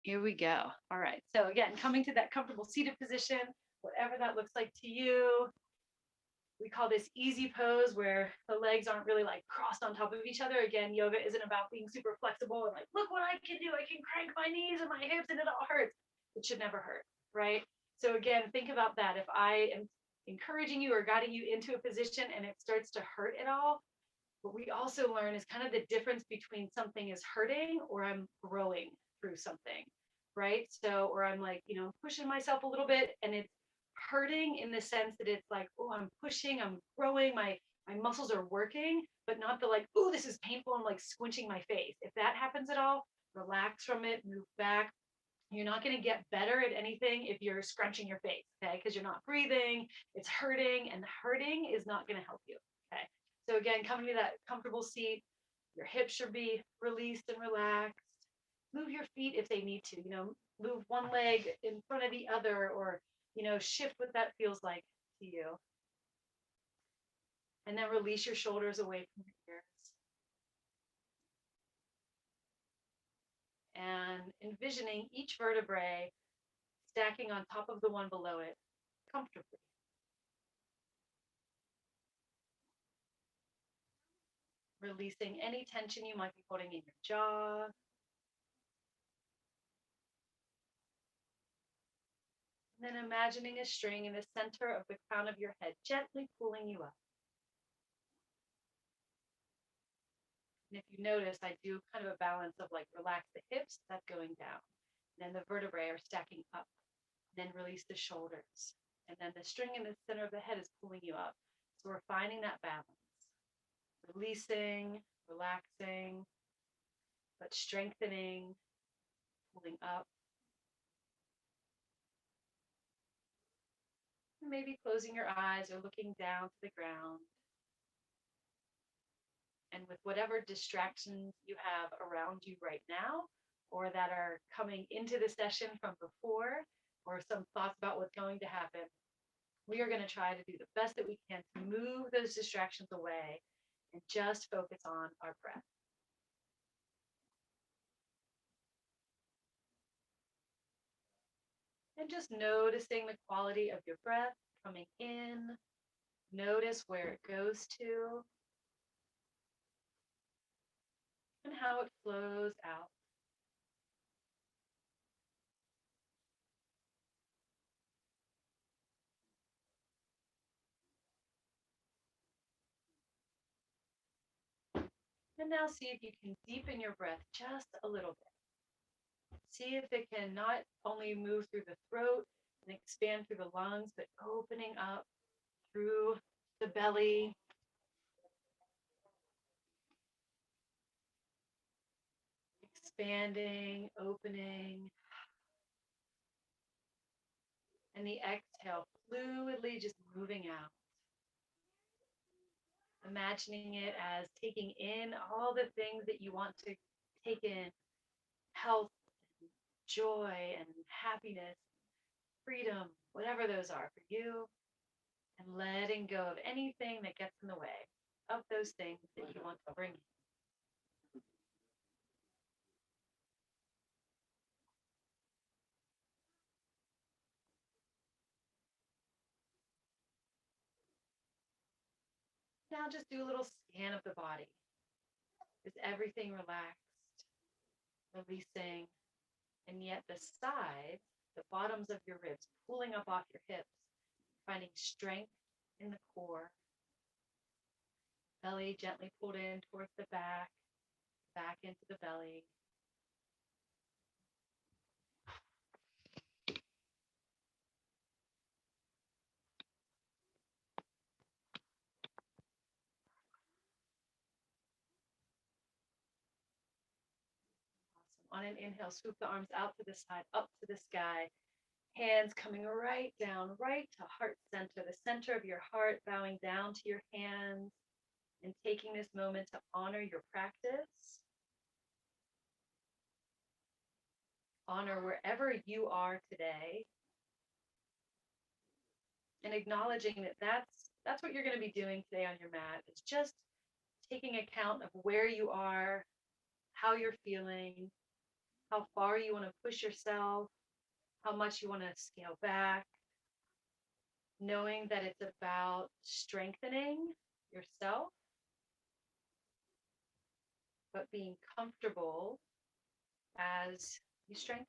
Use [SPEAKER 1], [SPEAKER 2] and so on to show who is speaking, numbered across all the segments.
[SPEAKER 1] Here we go. All right. So again, coming to that comfortable seated position, whatever that looks like to you. We call this easy pose where the legs aren't really like crossed on top of each other. Again, yoga isn't about being super flexible and like, look what I can do. I can crank my knees and my hips and it all hurts. It should never hurt, right? So again, think about that. If I am encouraging you or guiding you into a position and it starts to hurt at all, what we also learn is kind of the difference between something is hurting or I'm growing through something, right? So, or I'm like, pushing myself a little bit and it's hurting in the sense that it's like, oh, I'm pushing, I'm growing, my muscles are working, but not the like, oh, this is painful. I'm like squinching my face. If that happens at all, relax from it, move back. You're not going to get better at anything if you're scrunching your face, okay? Because you're not breathing, it's hurting, and hurting is not going to help you, okay? So, again, coming to that comfortable seat, your hips should be released and relaxed. Move your feet if they need to, move one leg in front of the other or, shift what that feels like to you. And then release your shoulders away from your ears. And envisioning each vertebrae stacking on top of the one below it comfortably. Releasing any tension you might be holding in your jaw. And then imagining a string in the center of the crown of your head, gently pulling you up. And if you notice, I do kind of a balance of like relax the hips, that's going down. And then the vertebrae are stacking up. And then release the shoulders. And then the string in the center of the head is pulling you up. So we're finding that balance. Releasing, relaxing, but strengthening, pulling up. Maybe closing your eyes or looking down to the ground. And with whatever distractions you have around you right now, or that are coming into the session from before, or some thoughts about what's going to happen, we are going to try to do the best that we can to move those distractions away and just focus on our breath. And just noticing the quality of your breath coming in. Notice where it goes to and how it flows out. And now see if you can deepen your breath just a little bit. See if it can not only move through the throat and expand through the lungs, but opening up through the belly. Expanding, opening, and the exhale fluidly just moving out. Imagining it as taking in all the things that you want to take in: health, and joy, and happiness, freedom, whatever those are for you, and letting go of anything that gets in the way of those things that you want to bring in. Now just do a little scan of the body. Is everything relaxed, releasing, and yet the sides, the bottoms of your ribs, pulling up off your hips, finding strength in the core, belly gently pulled in towards the back, back into the belly. Awesome. On an inhale, swoop the arms out to the side, up to the sky. Hands coming right down, right to heart center, the center of your heart, bowing down to your hands and taking this moment to honor your practice. Honor wherever you are today, and acknowledging that that's what you're going to be doing today on your mat. It's just taking account of where you are, how you're feeling, how far you want to push yourself, how much you want to scale back, knowing that it's about strengthening yourself, but being comfortable as you strengthen.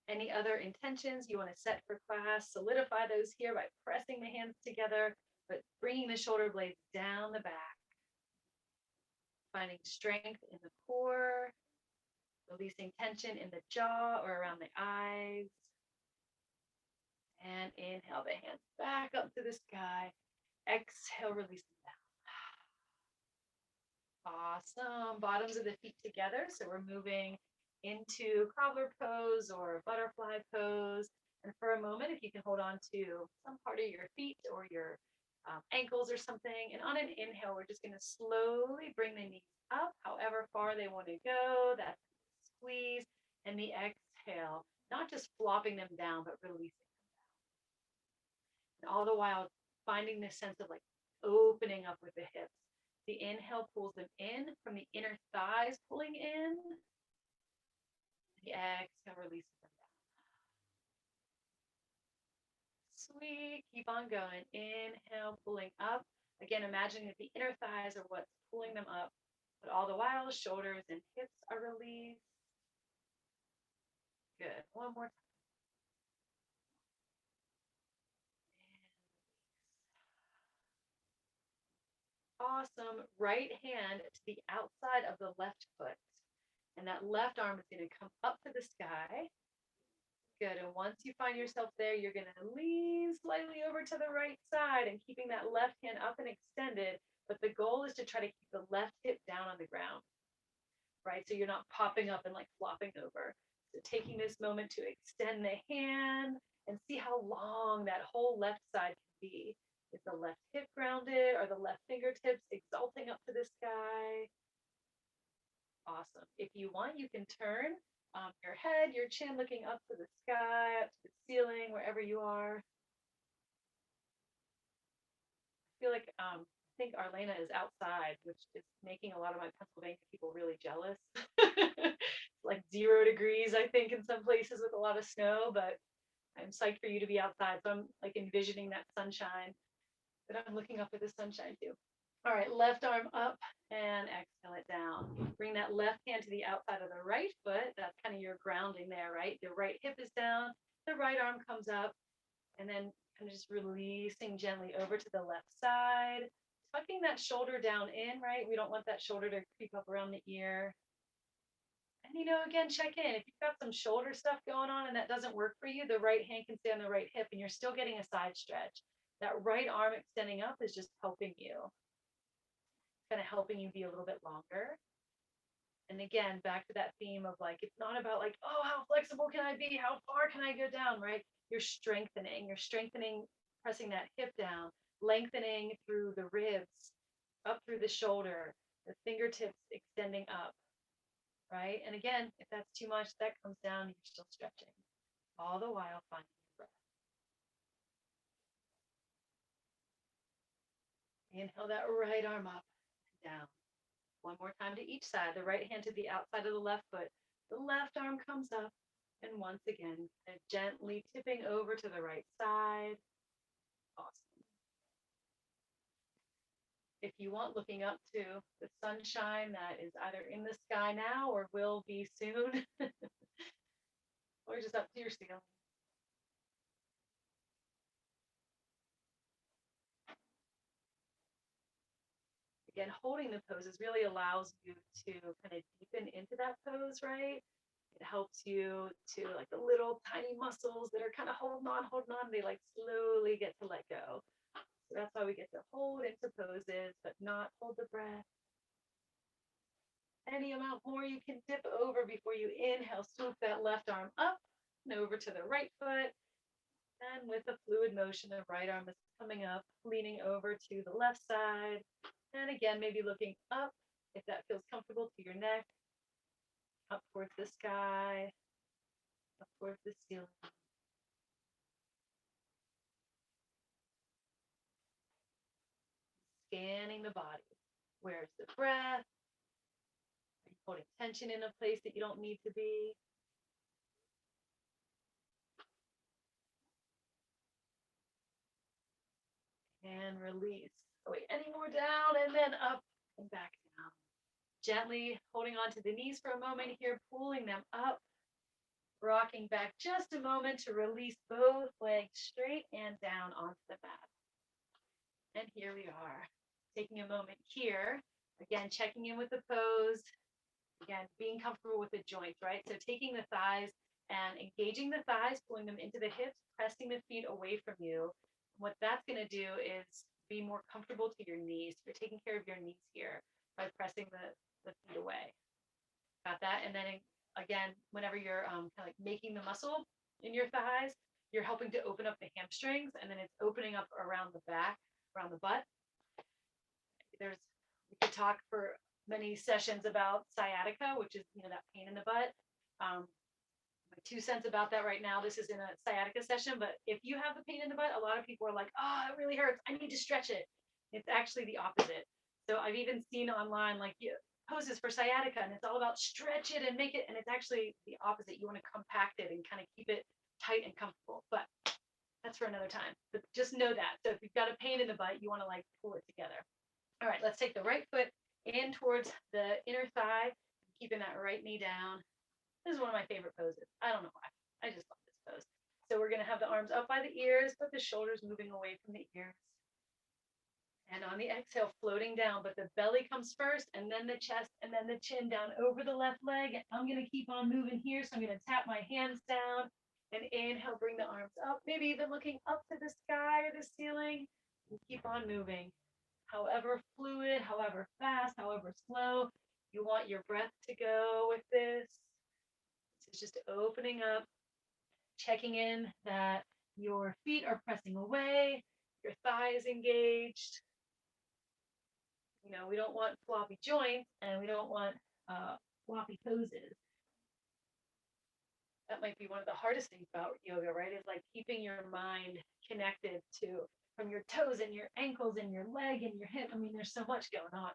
[SPEAKER 1] Any other intentions you want to set for class, solidify those here by pressing the hands together, but bringing the shoulder blades down the back, finding strength in the core, releasing tension in the jaw or around the eyes. And inhale the hands back up to the sky. Exhale, release them down. Awesome. Bottoms of the feet together. So we're moving into cobbler pose or butterfly pose. And for a moment, if you can hold on to some part of your feet or your ankles or something. And on an inhale, we're just going to slowly bring the knees up, however far they want to go. That's squeeze. And the exhale, not just flopping them down, but releasing. And all the while finding this sense of like opening up with the hips. The inhale pulls them in from the inner thighs, pulling in. The exhale releases them down. Sweet. Keep on going. Inhale, pulling up. Again, imagining that the inner thighs are what's pulling them up. But all the while, shoulders and hips are released. Good. One more time. Awesome. Right hand to the outside of the left foot. And that left arm is going to come up to the sky. Good. And once you find yourself there, you're going to lean slightly over to the right side and keeping that left hand up and extended. But the goal is to try to keep the left hip down on the ground, right? So you're not popping up and like flopping over. So taking this moment to extend the hand and see how long that whole left side can be. Is the left hip grounded? Are the left fingertips exalting up to the sky? Awesome. If you want, you can turn your head, your chin looking up to the sky, up to the ceiling, wherever you are. I feel like I think Arlena is outside, which is making a lot of my Pennsylvania people really jealous. Like 0 degrees, I think, in some places with a lot of snow, but I'm psyched for you to be outside. So I'm like envisioning that sunshine, but I'm looking up at the sunshine too. All right, left arm up and exhale it down. Bring that left hand to the outside of the right foot. That's kind of your grounding there, right? The right hip is down, the right arm comes up, and then kind of just releasing gently over to the left side. Tucking that shoulder down in, right? We don't want that shoulder to creep up around the ear. And, again, check in. If you've got some shoulder stuff going on and that doesn't work for you, the right hand can stay on the right hip and you're still getting a side stretch. That right arm extending up is just helping you. Kind of helping you be a little bit longer. And again, back to that theme of like, it's not about like, oh, how flexible can I be? How far can I go down, right? You're strengthening, pressing that hip down, lengthening through the ribs, up through the shoulder, the fingertips extending up, right? And again, if that's too much, that comes down, you're still stretching, all the while finding your breath. Inhale that right arm up and down. One more time to each side. The right hand to the outside of the left foot. The left arm comes up. And once again, gently tipping over to the right side. Awesome. If you want, looking up to the sunshine that is either in the sky now or will be soon, or just up to your ceiling. Again, holding the poses really allows you to kind of deepen into that pose, right? It helps you to like the little tiny muscles that are kind of holding on, they like slowly get to let go. So that's why we get to hold into poses, but not hold the breath. Any amount more you can dip over before you inhale, swoop that left arm up and over to the right foot. And with a fluid motion, the right arm is coming up, leaning over to the left side. And again, maybe looking up if that feels comfortable to your neck, up towards the sky, up towards the ceiling. Scanning the body. Where's the breath? Are you holding tension in a place that you don't need to be? And release. Wait, any more down and then up and back down. Gently holding on to the knees for a moment here, pulling them up, rocking back just a moment to release both legs straight and down onto the mat. And here we are, taking a moment here, again, checking in with the pose, again, being comfortable with the joints, right? So taking the thighs and engaging the thighs, pulling them into the hips, pressing the feet away from you. What that's going to do is be more comfortable to your knees. You're taking care of your knees here by pressing the feet away. Got that? And then again, whenever you're kind of like making the muscle in your thighs, you're helping to open up the hamstrings, and then it's opening up around the back, around the butt. We could talk for many sessions about sciatica, which is that pain in the butt. My 2 cents about that right now. This is in a sciatica session, but if you have the pain in the butt, a lot of people are like, "Oh, it really hurts. I need to stretch it." It's actually the opposite. So I've even seen online like poses for sciatica, and it's all about stretch it and make it, and it's actually the opposite. You want to compact it and kind of keep it tight and comfortable. But that's for another time. But just know that. So if you've got a pain in the butt, you want to like pull it together. All right, let's take the right foot in towards the inner thigh, keeping that right knee down. This is one of my favorite poses. I don't know why. I just love this pose. So we're going to have the arms up by the ears, but the shoulders moving away from the ears. And on the exhale, floating down, but the belly comes first, and then the chest, and then the chin down over the left leg. I'm going to keep on moving here. So I'm going to tap my hands down and inhale, bring the arms up, maybe even looking up to the sky or the ceiling, and keep on moving. However fluid, however fast, however slow you want your breath to go with this. This is just opening up, checking in that your feet are pressing away, your thighs engaged. We don't want floppy joints, and we don't want floppy poses. That might be one of the hardest things about yoga, right? Is like keeping your mind connected to from your toes and your ankles and your leg and your hip. I mean, there's so much going on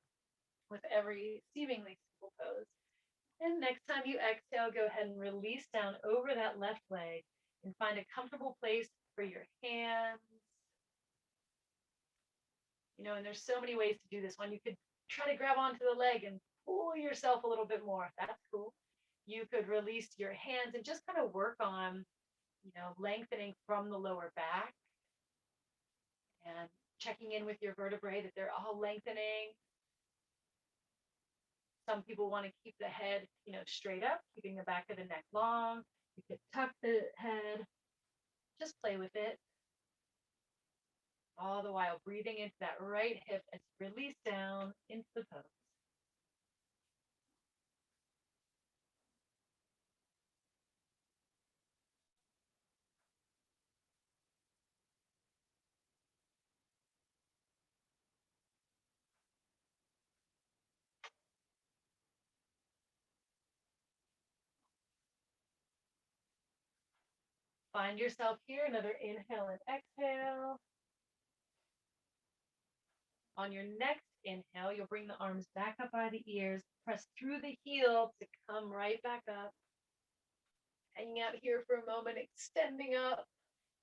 [SPEAKER 1] with every seemingly simple pose. And next time you exhale, go ahead and release down over that left leg and find a comfortable place for your hands. And there's so many ways to do this one. You could try to grab onto the leg and pull yourself a little bit more. That's cool. You could release your hands and just kind of work on, lengthening from the lower back and checking in with your vertebrae that they're all lengthening. Some people want to keep the head, straight up, keeping the back of the neck long. You could tuck the head, just play with it. All the while breathing into that right hip as you release down into the pose. Find yourself here, another inhale and exhale. On your next inhale, you'll bring the arms back up by the ears, press through the heel to come right back up. Hanging out here for a moment, extending up.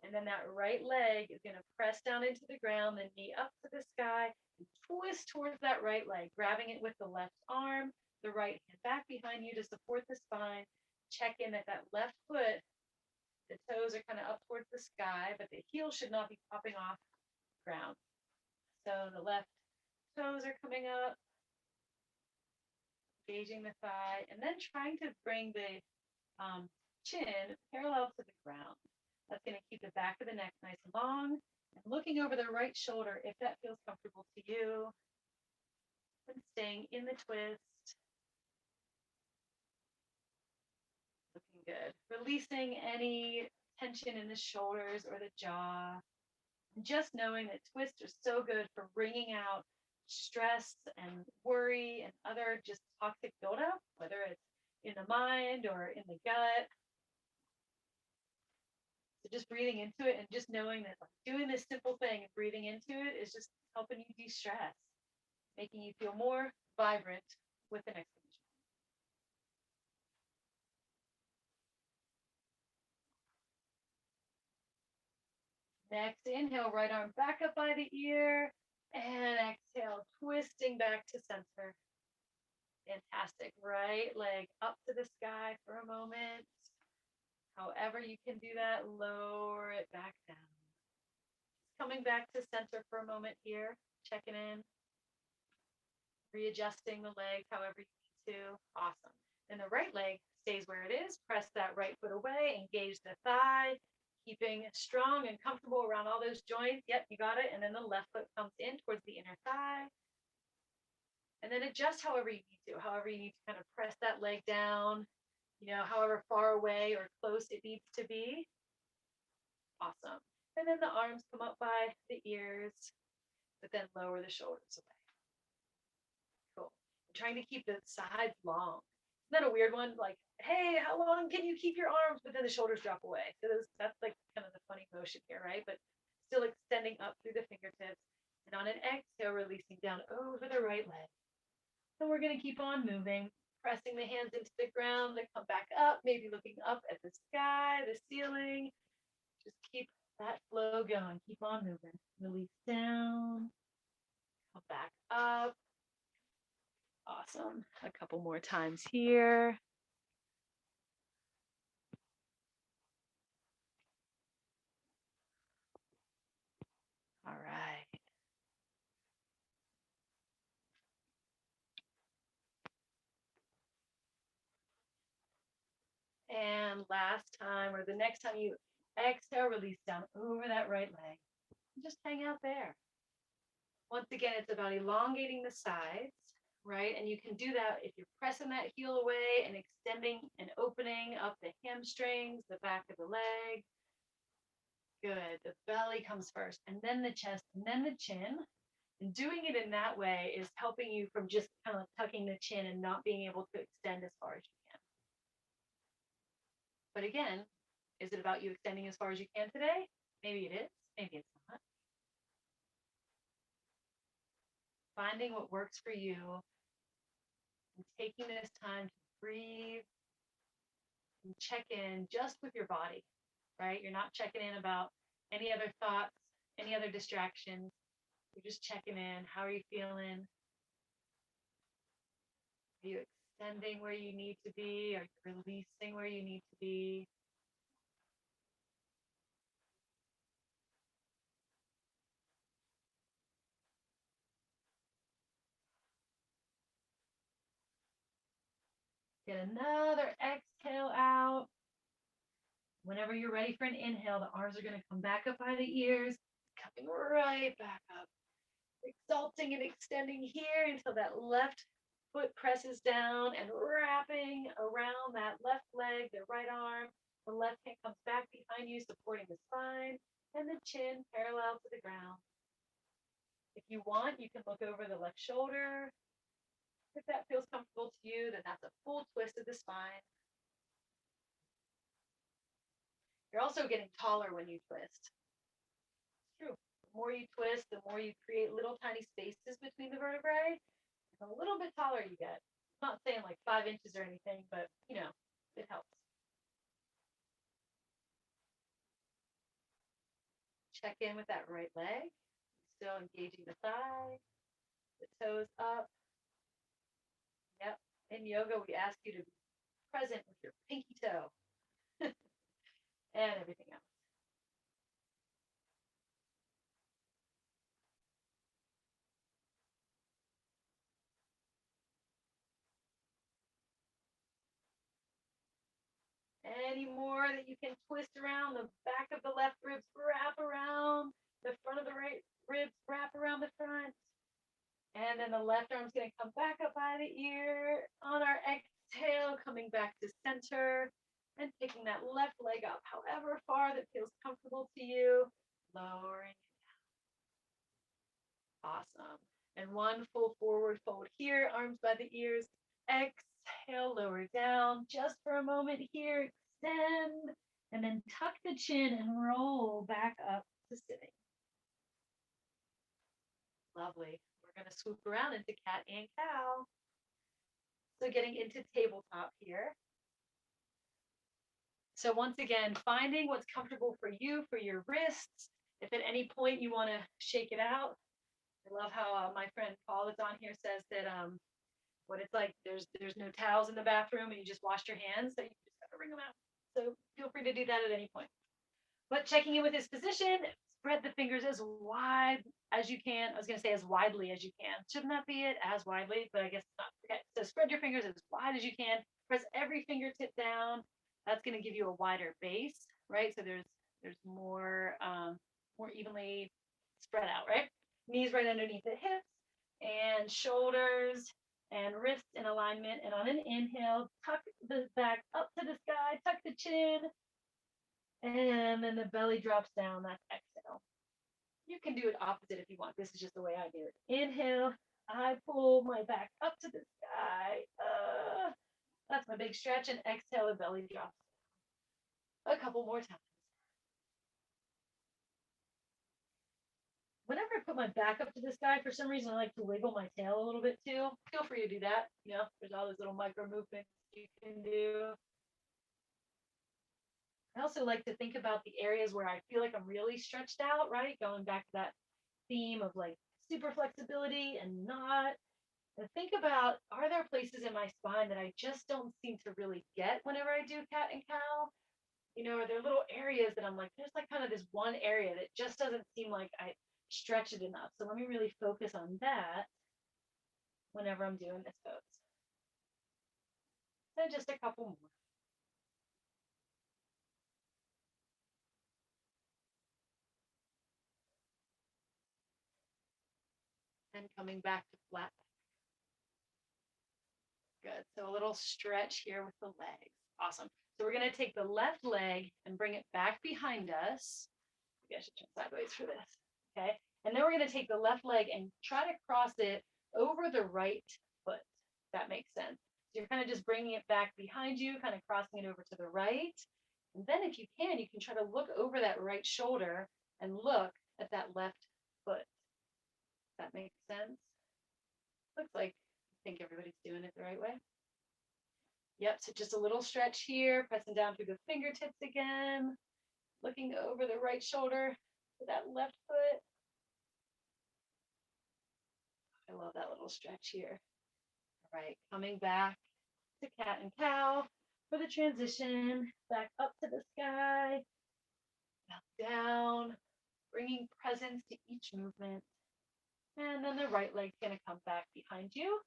[SPEAKER 1] And then that right leg is going to press down into the ground, the knee up to the sky, and twist towards that right leg, grabbing it with the left arm, the right hand back behind you to support the spine. Check in that left foot, the toes are kind of up towards the sky, but the heel should not be popping off the ground. So the left toes are coming up, engaging the thigh, and then trying to bring the chin parallel to the ground. That's going to keep the back of the neck nice and long. And looking over the right shoulder if that feels comfortable to you. And staying in the twist. Looking good. Releasing any tension in the shoulders or the jaw. And just knowing that twists are so good for bringing out stress and worry and other just toxic buildup, whether it's in the mind or in the gut. So just breathing into it and just knowing that like doing this simple thing and breathing into it is just helping you de-stress. making you feel more vibrant with the next position. Next, inhale, right arm back up by the ear, and exhale, twisting back to center. Fantastic. Right leg up to the sky for a moment. However you can do that, lower it back down. Coming back to center for a moment here, checking in, readjusting the leg however you need to. Awesome. And the right leg stays where it is. Press that right foot away, engage the thigh, keeping strong and comfortable around all those joints. Yep, you got it. And then the left foot comes in towards the inner thigh. And then adjust however you need to, however you need to kind of press that leg down, however far away or close it needs to be. Awesome. And then the arms come up by the ears, but then lower the shoulders away. Cool. I'm trying to keep the sides long. Isn't that a weird one? Like, hey, how long can you keep your arms? But then the shoulders drop away. So that's like kind of the funny motion here, right? But still extending up through the fingertips. And on an exhale, releasing down over the right leg. And we're going to keep on moving, pressing the hands into the ground, then come back up, maybe looking up at the sky, the ceiling. Just keep that flow going. Keep on moving. Release down, come back up. Awesome. A couple more times here. All right. And last time, or the next time you exhale, release down over that right leg. Just hang out there. Once again, it's about elongating the sides, right? And you can do that if you're pressing that heel away and extending and opening up the hamstrings, the back of the leg. Good. The belly comes first, and then the chest, and then the chin. And doing it in that way is helping you from just kind of tucking the chin and not being able to extend as far as you can. But again, is it about you extending as far as you can today? Maybe it is, maybe it's not. Finding what works for you and taking this time to breathe and check in just with your body, right? You're not checking in about any other thoughts, any other distractions. You're just checking in. How are you feeling? Are you extending where you need to be? Are you releasing where you need to be? Get another exhale out. Whenever you're ready for an inhale, the arms are going to come back up by the ears, coming right back up. Exalting and extending here until that left foot presses down and wrapping around that left leg, the right arm. The left hand comes back behind you, supporting the spine, and the chin parallel to the ground. If you want, you can look over the left shoulder. If that feels comfortable to you, then that's a full twist of the spine. You're also getting taller when you twist. It's true. The more you twist, the more you create little tiny spaces between the vertebrae, and a little bit taller you get. I'm not saying like 5 inches or anything, but it helps. Check in with that right leg. Still engaging the thigh, the toes up. Yep. In yoga, we ask you to be present with your pinky toe and everything else. Any more that you can twist around the back of the left ribs, wrap around the front of the right ribs, wrap around the front. And then the left arm's going to come back up by the ear on our exhale, coming back to center and picking that left leg up however far that feels comfortable to you, lowering it down. Awesome. And one full forward fold here, arms by the ears. Exhale, lower down just for a moment here, extend, and then tuck the chin and roll back up to sitting. Lovely. We're going to swoop around into cat and cow. So getting into tabletop here. So once again, finding what's comfortable for you, for your wrists. If at any point you want to shake it out, I love how my friend Paul that's on here says that what it's like, there's no towels in the bathroom and you just washed your hands, so you just have to wring them out. So feel free to do that at any point. But checking in with his position, spread the fingers as wide as you can. I was going to say as widely as you can. Shouldn't that be it? As widely, but I guess not. Okay, so spread your fingers as wide as you can. Press every fingertip down. That's going to give you a wider base, right? So there's more evenly spread out, right? Knees right underneath the hips and shoulders and wrists in alignment. And on an inhale, tuck the back up to the sky, tuck the chin, and then the belly drops down. That's exhale. You can do it opposite if you want. This is just the way I do it. Inhale, I pull my back up to the sky. That's my big stretch. And exhale, the belly drops down. A couple more times. Whenever I put my back up to the sky, for some reason I like to wiggle my tail a little bit too. Feel free to do that. There's all those little micro movements you can do. I also like to think about the areas where I feel like I'm really stretched out, right? Going back to that theme of like super flexibility and not. And think about, are there places in my spine that I just don't seem to really get whenever I do cat and cow? Are there little areas that I'm like, there's like kind of this one area that just doesn't seem like I stretch it enough. So let me really focus on that whenever I'm doing this pose. And just a couple more. And coming back to flat. Good. So a little stretch here with the legs. Awesome. So we're going to take the left leg and bring it back behind us. Maybe I should turn sideways for this. Okay. And then we're going to take the left leg and try to cross it over the right foot. If that makes sense. So you're kind of just bringing it back behind you, kind of crossing it over to the right. And then if you can try to look over that right shoulder and look at that left foot. That makes sense. Looks like I think everybody's doing it the right way. Yep, so just a little stretch here, pressing down through the fingertips again, looking over the right shoulder to that left foot. I love that little stretch here. All right, coming back to cat and cow for the transition, back up to the sky, down, bringing presence to each movement. And then the right leg's going to come back behind you,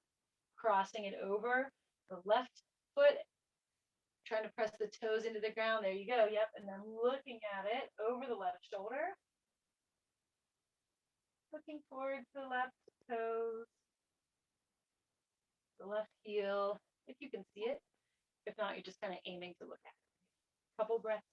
[SPEAKER 1] crossing it over the left foot, trying to press the toes into the ground. There you go. Yep. And then looking at it over the left shoulder, looking towards the left toes, the left heel, if you can see it. If not, you're just kind of aiming to look at it. Couple breaths.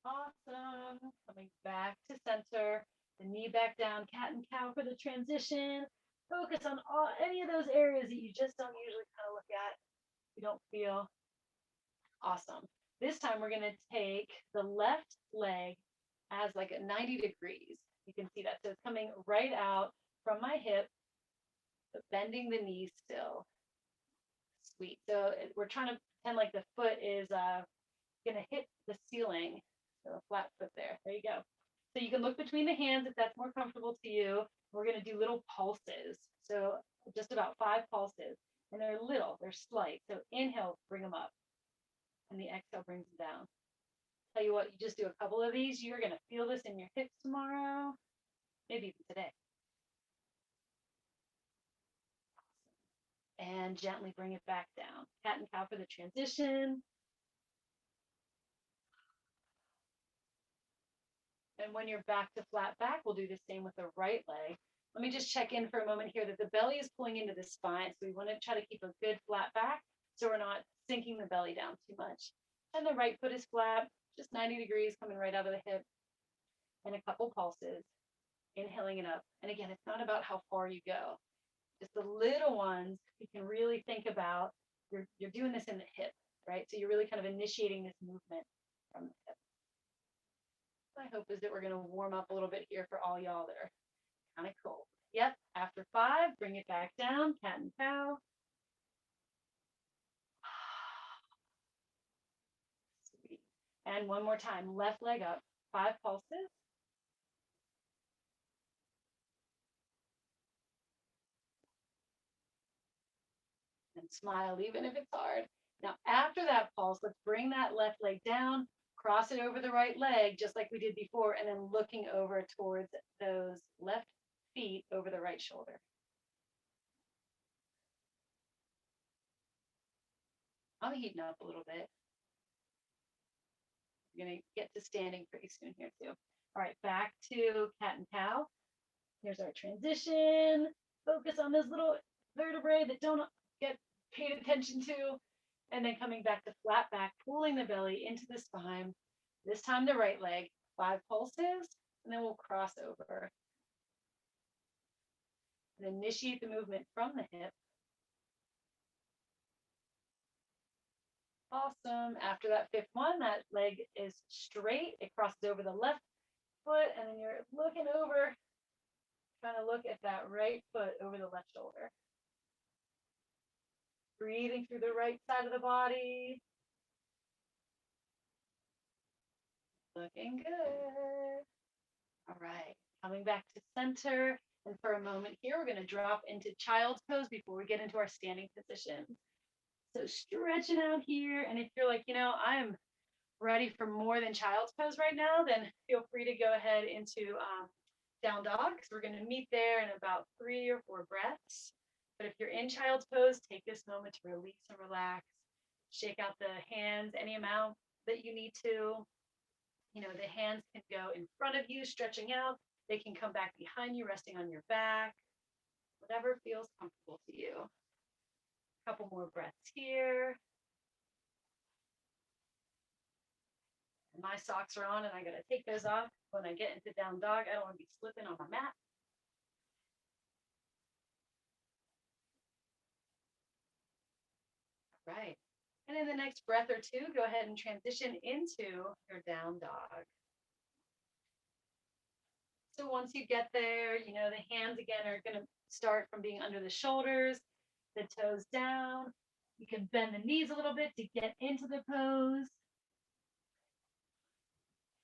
[SPEAKER 1] Awesome. Coming back to center, the knee back down, cat and cow for the transition. Focus on any of those areas that you just don't usually kind of look at. You don't feel. Awesome. This time we're going to take the left leg as like a 90 degrees. You can see that. So it's coming right out from my hip, but bending the knees still. Sweet. So we're trying to pretend like the foot is going to hit the ceiling. So a flat foot there. There you go. So you can look between the hands if that's more comfortable to you. We're going to do little pulses. So just about 5 pulses. And they're little, they're slight. So inhale, bring them up. And the exhale brings them down. Tell you what, you just do a couple of these, you're going to feel this in your hips tomorrow, maybe even today. And gently bring it back down. Cat and cow for the transition. And when you're back to flat back, we'll do the same with the right leg. Let me just check in for a moment here that the belly is pulling into the spine. So we want to try to keep a good flat back so we're not sinking the belly down too much. And the right foot is flat, just 90 degrees coming right out of the hip. And a couple pulses, inhaling it up. And again, it's not about how far you go. Just the little ones, you can really think about you're doing this in the hip, right? So you're really kind of initiating this movement from the hip. My hope is that we're going to warm up a little bit here for all y'all that are kind of cold. Yep. After 5, bring it back down, cat and cow. Sweet. And one more time, left leg up, 5 pulses. And smile even if it's hard. Now, after that pulse, let's bring that left leg down, cross it over the right leg, just like we did before, and then looking over towards those left feet over the right shoulder. I'm heating up a little bit. We're going to get to standing pretty soon here, too. All right, back to cat and cow. Here's our transition. Focus on those little vertebrae that don't get paid attention to. And then coming back to flat back, pulling the belly into the spine. This time the right leg, 5 pulses, and then we'll cross over. And initiate the movement from the hip. Awesome. After that 5th one, that leg is straight. It crosses over the left foot, and then you're looking over, trying to look at that right foot over the left shoulder. Breathing through the right side of the body. Looking good. All right, coming back to center. And for a moment here, we're going to drop into child's pose before we get into our standing position. So stretching out here. And if you're like, I am ready for more than child's pose right now, then feel free to go ahead into down dog. So we're going to meet there in about 3 or 4 breaths. But if you're in child's pose, take this moment to release and relax. Shake out the hands any amount that you need to. The hands can go in front of you, stretching out. They can come back behind you, resting on your back. Whatever feels comfortable to you. A couple more breaths here. My socks are on and I got to take those off when I get into down dog. I don't want to be slipping on my mat. All right. And in the next breath or two, go ahead and transition into your down dog. So once you get there, the hands again are going to start from being under the shoulders, the toes down. You can bend the knees a little bit to get into the pose.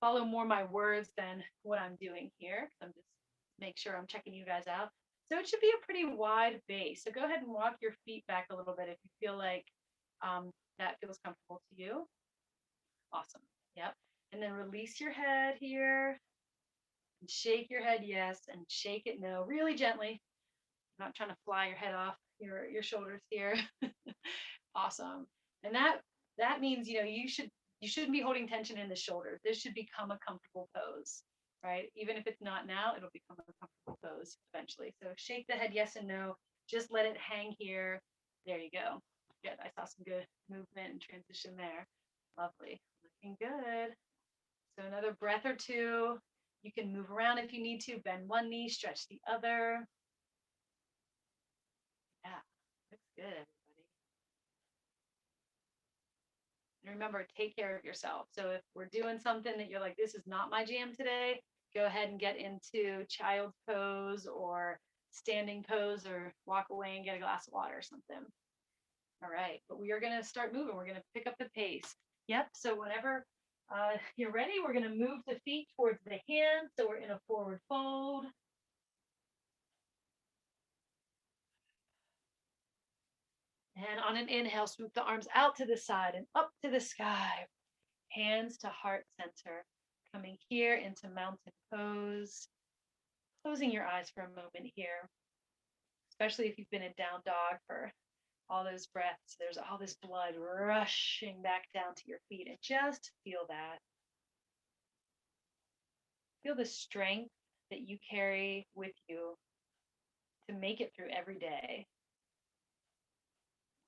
[SPEAKER 1] Follow more my words than what I'm doing here. I'm just make sure I'm checking you guys out. So it should be a pretty wide base. So go ahead and walk your feet back a little bit if you feel like that feels comfortable to you. Awesome. Yep. And then release your head here. And shake your head yes, and shake it no, really gently. I'm not trying to fly your head off your shoulders here. Awesome. And that means you shouldn't be holding tension in the shoulders. This should become a comfortable pose, right? Even if it's not now, it'll become a comfortable pose eventually. So shake the head yes and no. Just let it hang here. There you go. Good. I saw some good movement and transition there. Lovely. Looking good. So another breath or two. You can move around if you need to. Bend one knee, stretch the other. Yeah, looks good, everybody. And remember, take care of yourself. So if we're doing something that you're like, this is not my jam today, go ahead and get into child's pose or standing pose or walk away and get a glass of water or something. All right, but we are going to start moving. We're going to pick up the pace. Yep, so whenever you're ready, we're going to move the feet towards the hands. So we're in a forward fold. And on an inhale, swoop the arms out to the side and up to the sky. Hands to heart center. Coming here into mountain pose. Closing your eyes for a moment here. Especially if you've been in down dog for all those breaths. There's all this blood rushing back down to your feet. And just feel that. Feel the strength that you carry with you to make it through every day.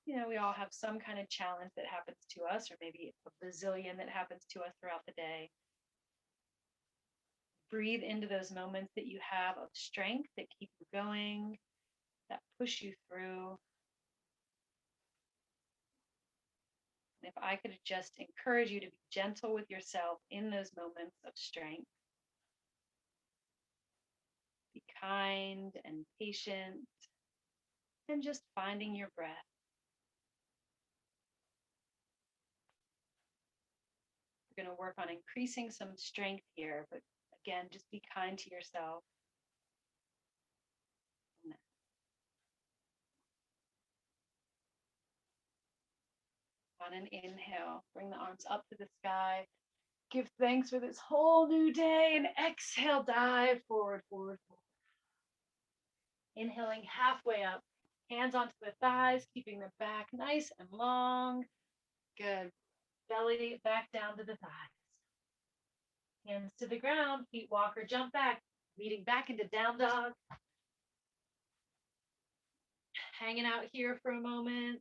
[SPEAKER 1] We all have some kind of challenge that happens to us, or maybe a bazillion that happens to us throughout the day. Breathe into those moments that you have of strength that keep you going. that push you through. And if I could just encourage you to be gentle with yourself in those moments of strength, be kind and patient, and just finding your breath. We're going to work on increasing some strength here, but again, just be kind to yourself. On an inhale, bring the arms up to the sky. Give thanks for this whole new day, and exhale, dive forward, forward, forward. Inhaling halfway up, hands onto the thighs, keeping the back nice and long. Good. Belly back down to the thighs. Hands to the ground, feet walk or jump back, meeting back into down dog. Hanging out here for a moment.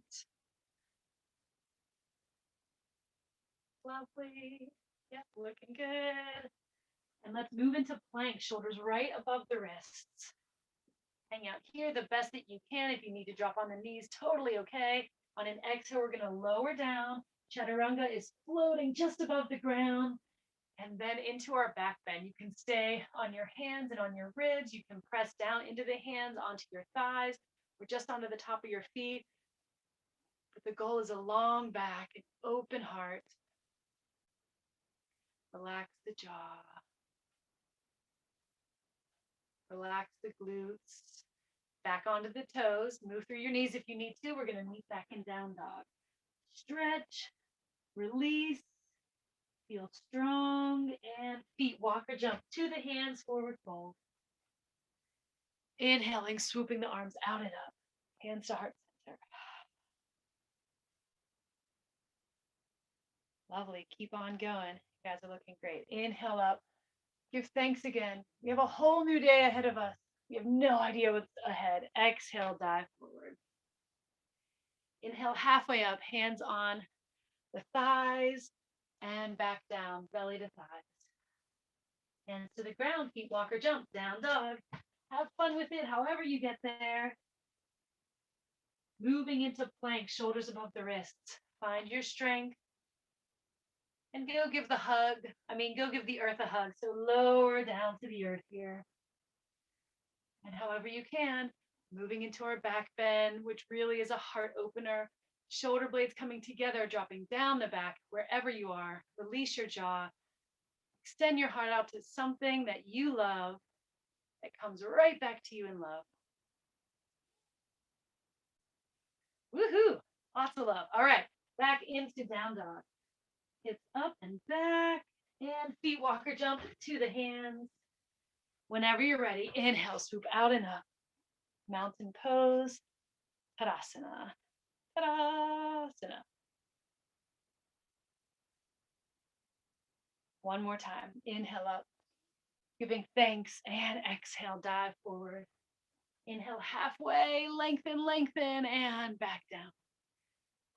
[SPEAKER 1] Lovely. Yep, looking good. And let's move into plank, shoulders right above the wrists. Hang out here the best that you can. If you need to drop on the knees, totally okay. On an exhale, we're going to lower down. Chaturanga is floating just above the ground. And then into our back bend. You can stay on your hands and on your ribs. You can press down into the hands, onto your thighs, or just onto the top of your feet. But the goal is a long back, an open heart. Relax the jaw. Relax the glutes. Back onto the toes. Move through your knees if you need to. We're going to meet back in down dog. Stretch. Release. Feel strong. And feet walk or jump to the hands. Forward fold. Inhaling, swooping the arms out and up. Hands to heart center. Lovely. Keep on going. You guys are looking great. Inhale up. Give thanks again. We have a whole new day ahead of us. We have no idea what's ahead. Exhale, dive forward. Inhale, halfway up, hands on the thighs and back down, belly to thighs. Hands to the ground, feet walk or jump, down dog. Have fun with it, however you get there. Moving into plank, shoulders above the wrists. Find your strength. And go give the earth a hug. So lower down to the earth here. And however you can, moving into our back bend, which really is a heart opener. Shoulder blades coming together, dropping down the back, wherever you are. Release your jaw. Extend your heart out to something that you love, that comes right back to you in love. Woohoo! Lots of love. All right, back into down dog. Hips up and back, and feet walk or jump to the hands. Whenever you're ready, inhale, swoop out and up. Mountain pose, Tadasana. Tadasana. One more time. Inhale up, giving thanks, and exhale, dive forward. Inhale halfway, lengthen, lengthen, and back down.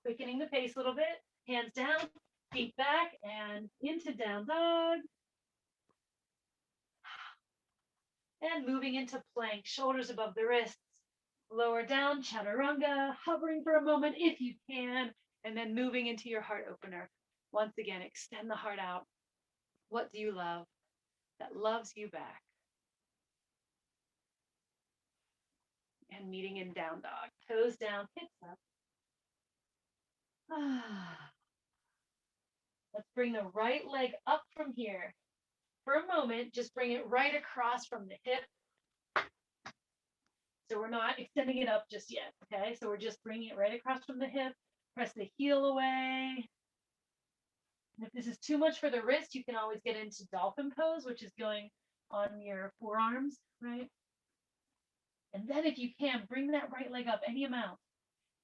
[SPEAKER 1] Quickening the pace a little bit. Hands down, feet back, and into down dog. And moving into plank, shoulders above the wrists. Lower down, chaturanga, hovering for a moment if you can, and then moving into your heart opener. Once again, extend the heart out. What do you love that loves you back? And meeting in down dog. Toes down, hips up. Let's bring the right leg up from here. For a moment, just bring it right across from the hip. So we're not extending it up just yet, okay? So we're just bringing it right across from the hip. Press the heel away. And if this is too much for the wrist, you can always get into dolphin pose, which is going on your forearms, right? And then if you can, bring that right leg up any amount,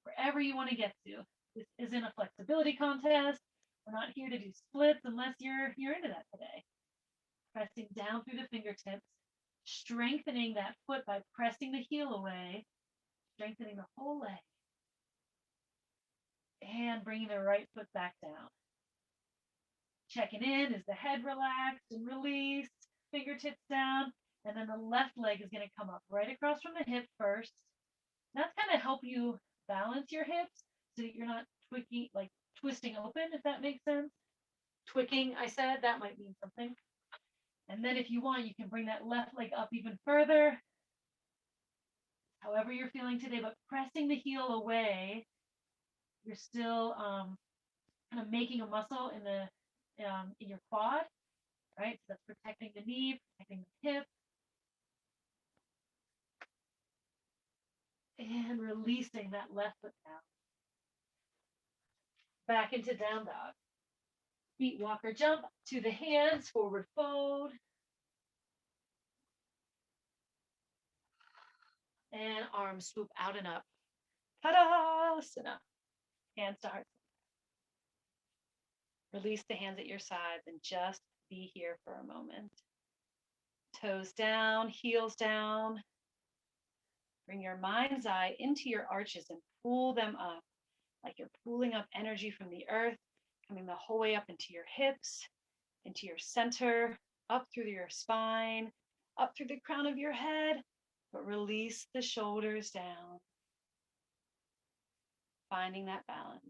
[SPEAKER 1] wherever you want to get to. This isn't a flexibility contest. We're not here to do splits unless you're into that today. Pressing down through the fingertips, strengthening that foot by pressing the heel away, strengthening the whole leg. And bringing the right foot back down. Checking in, is the head relaxed and released, fingertips down, and then the left leg is going to come up right across from the hip first, That's kind of help you balance your hips so that you're not twicking, like twisting open, if that makes sense. Twicking, I said, that might mean something. And then if you want, you can bring that left leg up even further, however you're feeling today, but pressing the heel away, you're still kind of making a muscle in your quad, right? So that's protecting the knee, protecting the hip, and releasing that left foot down. Back into down dog. Feet walker jump to the hands, forward fold, and arms swoop out and up. Tadasana. Hands to heart. Release the hands at your sides and just be here for a moment. Toes down, heels down. Bring your mind's eye into your arches and pull them up like you're pulling up energy from the earth, coming the whole way up into your hips, into your center, up through your spine, up through the crown of your head, but release the shoulders down, finding that balance.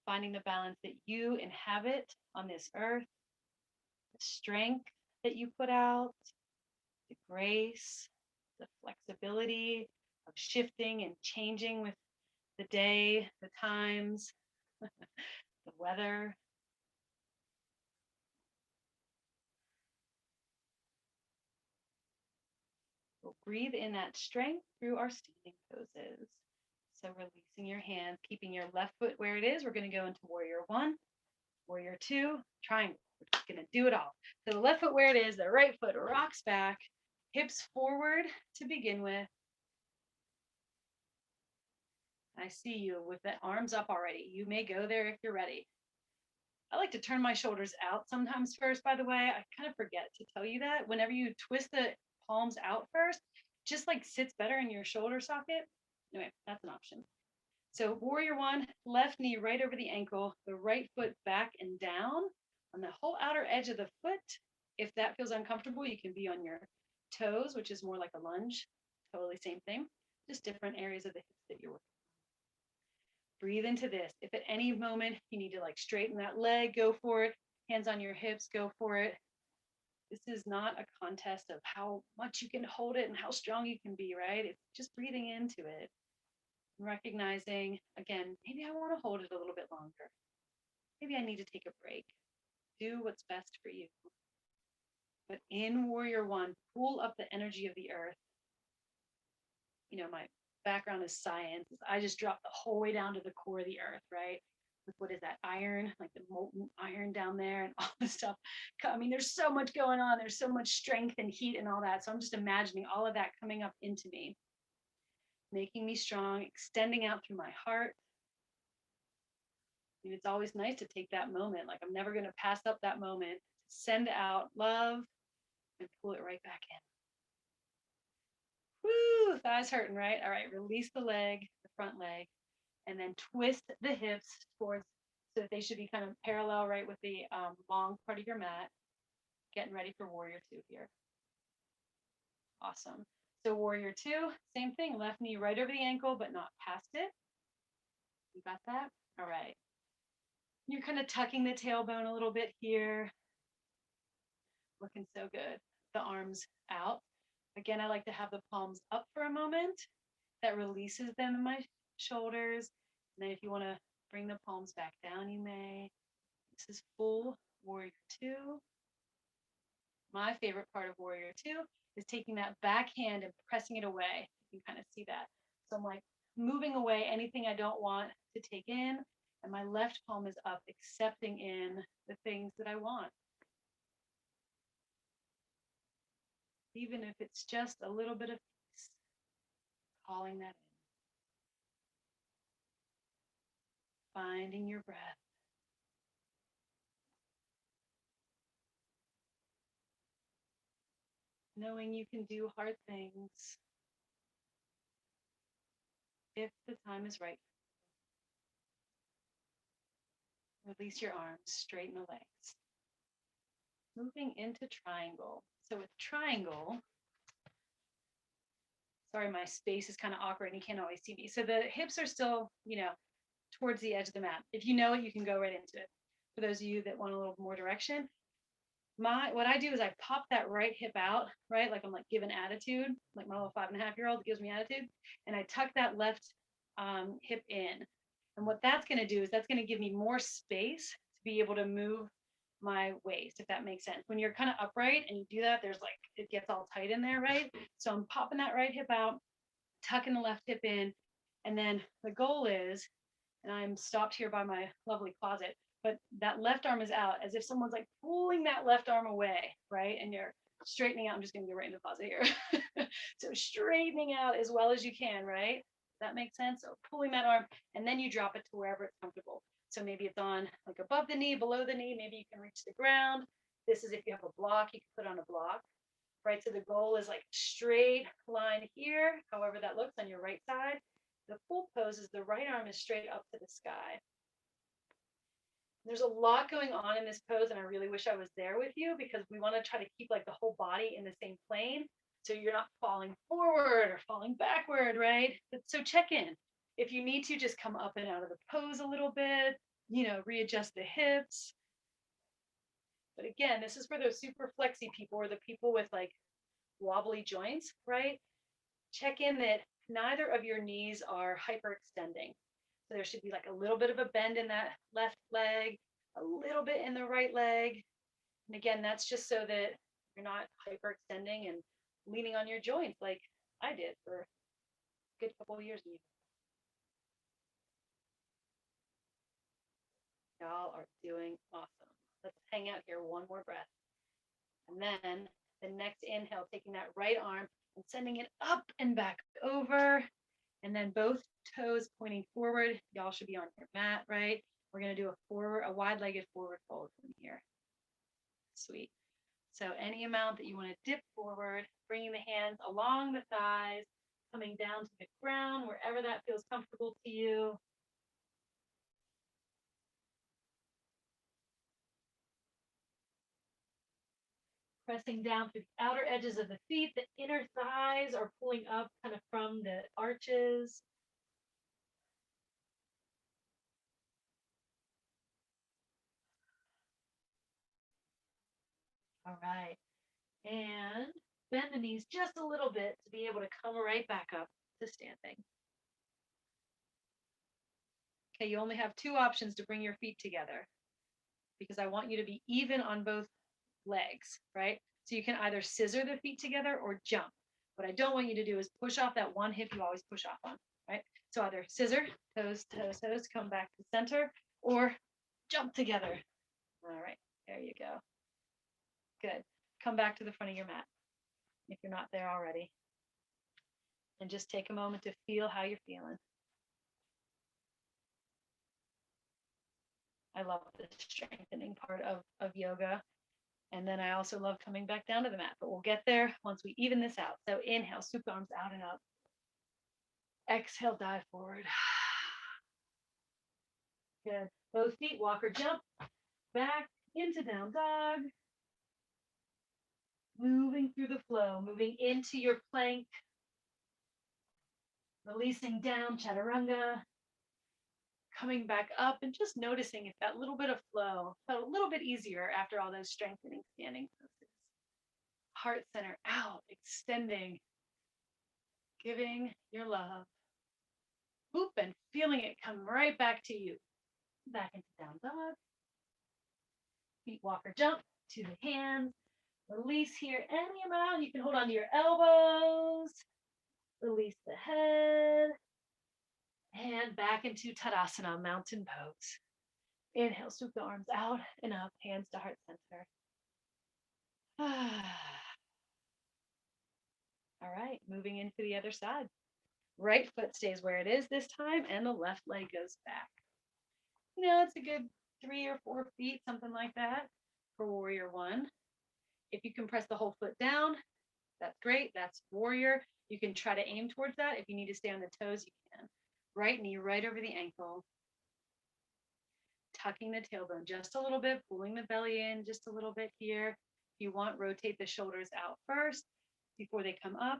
[SPEAKER 1] Finding the balance that you inhabit on this earth, the strength that you put out, the grace, the flexibility of shifting and changing with the day, the times, the weather. We'll breathe in that strength through our standing poses. So releasing your hands, keeping your left foot where it is. We're going to go into warrior one, warrior two, triangle. We're just going to do it all. So the left foot where it is, the right foot rocks back, hips forward to begin with. I see you with the arms up already. You may go there if you're ready. I like to turn my shoulders out sometimes first, by the way. I kind of forget to tell you that. Whenever you twist the palms out first, just like sits better in your shoulder socket. Anyway, that's an option. So warrior one, left knee right over the ankle, the right foot back and down on the whole outer edge of the foot. If that feels uncomfortable, you can be on your toes, which is more like a lunge. Totally same thing, just different areas of the hips that you're working. Breathe into this. If at any moment you need to like straighten that leg, go for it. Hands on your hips, go for it. This is not a contest of how much you can hold it and how strong you can be, right? It's just breathing into it. Recognizing, again, maybe I want to hold it a little bit longer. Maybe I need to take a break. Do what's best for you. But in Warrior One, pull up the energy of the earth. You know, my background is science. I just drop the whole way down to the core of the earth, right? With what is that iron, like the molten iron down there and all this stuff. I mean, there's so much going on. There's so much strength and heat and all that. So I'm just imagining all of that coming up into me, making me strong, extending out through my heart. And it's always nice to take that moment. Like I'm never going to pass up that moment. Send out love and pull it right back in. Woo, thighs hurting, right? All right, release the leg, the front leg, and then twist the hips towards so that they should be kind of parallel, right, with the long part of your mat. Getting ready for warrior two here. Awesome. So warrior two, same thing, left knee right over the ankle, but not past it. You got that? All right. You're kind of tucking the tailbone a little bit here. Looking so good. The arms out. Again, I like to have the palms up for a moment. That releases them in my shoulders. And then if you want to bring the palms back down, you may. This is full warrior two. My favorite part of warrior two is taking that back hand and pressing it away. You can kind of see that. So I'm like moving away anything I don't want to take in. And my left palm is up, accepting in the things that I want. Even if it's just a little bit of peace, calling that in. Finding your breath. Knowing you can do hard things if the time is right. Release your arms, straighten the legs. Moving into triangle. So with triangle, sorry, my space is kind of awkward and you can't always see me. So the hips are still, towards the edge of the mat. If you know it, you can go right into it. For those of you that want a little more direction, what I do is I pop that right hip out, right? Like I'm like giving attitude, like my little 5.5-year-old gives me attitude. And I tuck that left hip in. And what that's going to do is that's going to give me more space to be able to move my waist, if that makes sense. When you're kind of upright and you do that, there's like, it gets all tight in there, right? So I'm popping that right hip out, tucking the left hip in. And then the goal is, and I'm stopped here by my lovely closet, but that left arm is out as if someone's like pulling that left arm away, right? And you're straightening out. I'm just going to go right in the closet here. So straightening out as well as you can, right? That makes sense. So pulling that arm, and then you drop it to wherever it's comfortable. So maybe it's on like above the knee, below the knee. Maybe you can reach the ground. This is if you have a block, you can put on a block, right? So the goal is like straight line here, however that looks on your right side. The full pose is the right arm is straight up to the sky. There's a lot going on in this pose, and I really wish I was there with you because we want to try to keep like the whole body in the same plane. So you're not falling forward or falling backward, right? So check in. If you need to, just come up and out of the pose a little bit, readjust the hips. But again, this is for those super flexy people or the people with like wobbly joints, right? Check in that neither of your knees are hyperextending. So there should be like a little bit of a bend in that left leg, a little bit in the right leg. And again, that's just so that you're not hyperextending and leaning on your joints like I did for a good couple of years. Y'all are doing awesome. Let's hang out here one more breath. And then the next inhale, taking that right arm and sending it up and back over. And then both toes pointing forward. Y'all should be on your mat, right? We're going to do a wide-legged forward fold from here. Sweet. So any amount that you want to dip forward, bringing the hands along the thighs, coming down to the ground, wherever that feels comfortable to you. Pressing down through the outer edges of the feet. The inner thighs are pulling up kind of from the arches. All right. And bend the knees just a little bit to be able to come right back up to standing. Okay, you only have two options to bring your feet together because I want you to be even on both legs, right? So you can either scissor the feet together or jump. What I don't want you to do is push off that one hip you always push off on, right? So either scissor, toes, toes, toes, come back to center, or jump together. All right, there you go. Good. Come back to the front of your mat if you're not there already. And just take a moment to feel how you're feeling. I love the strengthening part of yoga. And then I also love coming back down to the mat, but we'll get there once we even this out. So inhale, sweep the arms out and up. Exhale, dive forward. Good. Both feet, walk or jump back into down dog. Moving through the flow, moving into your plank. Releasing down, chaturanga. Coming back up and just noticing if that little bit of flow felt a little bit easier after all those strengthening standing poses. Heart center out, extending, giving your love. Whoop, and feeling it come right back to you. Back into down dog. Feet walk or jump to the hands. Release here any amount. You can hold on to your elbows. Release the head. And back into Tadasana, mountain pose. Inhale, swoop the arms out and up, hands to heart center. All right, moving into the other side. Right foot stays where it is this time, and the left leg goes back. It's a good 3 or 4 feet, something like that, for warrior one. If you can press the whole foot down, that's great. That's warrior. You can try to aim towards that. If you need to stay on the toes, you can. Right knee right over the ankle. Tucking the tailbone just a little bit, pulling the belly in just a little bit here. If you want, rotate the shoulders out first before they come up.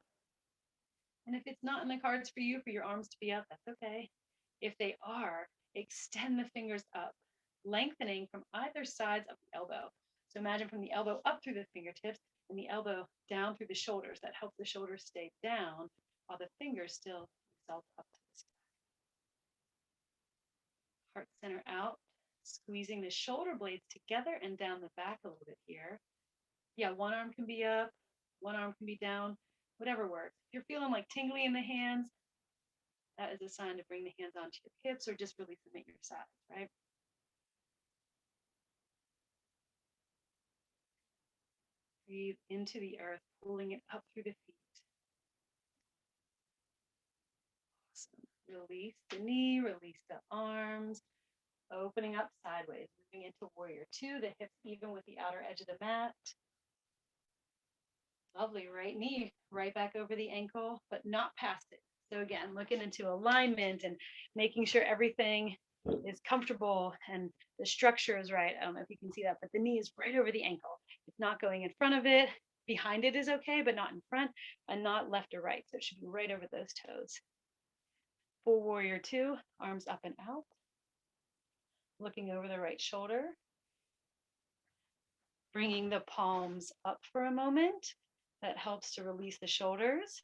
[SPEAKER 1] And if it's not in the cards for you for your arms to be up, that's okay. If they are, extend the fingers up, lengthening from either sides of the elbow. So imagine from the elbow up through the fingertips and the elbow down through the shoulders. That helps the shoulders stay down while the fingers still exalt up to the sky. Heart center out, squeezing the shoulder blades together and down the back a little bit here. Yeah, one arm can be up, one arm can be down, whatever works. If you're feeling like tingly in the hands, that is a sign to bring the hands onto your hips or just release them at your sides, right? Breathe into the earth, pulling it up through the feet. Awesome. Release the knee, release the arms, opening up sideways, moving into warrior two, the hips even with the outer edge of the mat. Lovely, right knee right back over the ankle, but not past it. So again, looking into alignment and making sure everything is comfortable and the structure is right. I don't know if you can see that, but the knee is right over the ankle. It's not going in front of it. Behind it is okay, but not in front and not left or right. So it should be right over those toes. Full warrior two, arms up and out. Looking over the right shoulder. Bringing the palms up for a moment. That helps to release the shoulders.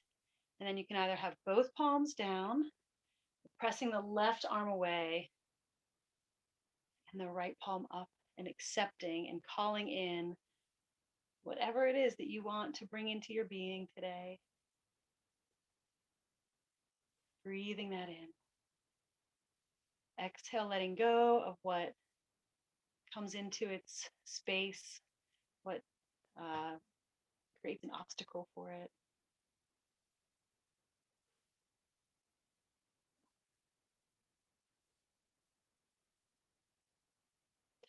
[SPEAKER 1] And then you can either have both palms down, pressing the left arm away, and the right palm up, and accepting and calling in whatever it is that you want to bring into your being today. Breathing that in. Exhale, letting go of what comes into its space, what creates an obstacle for it.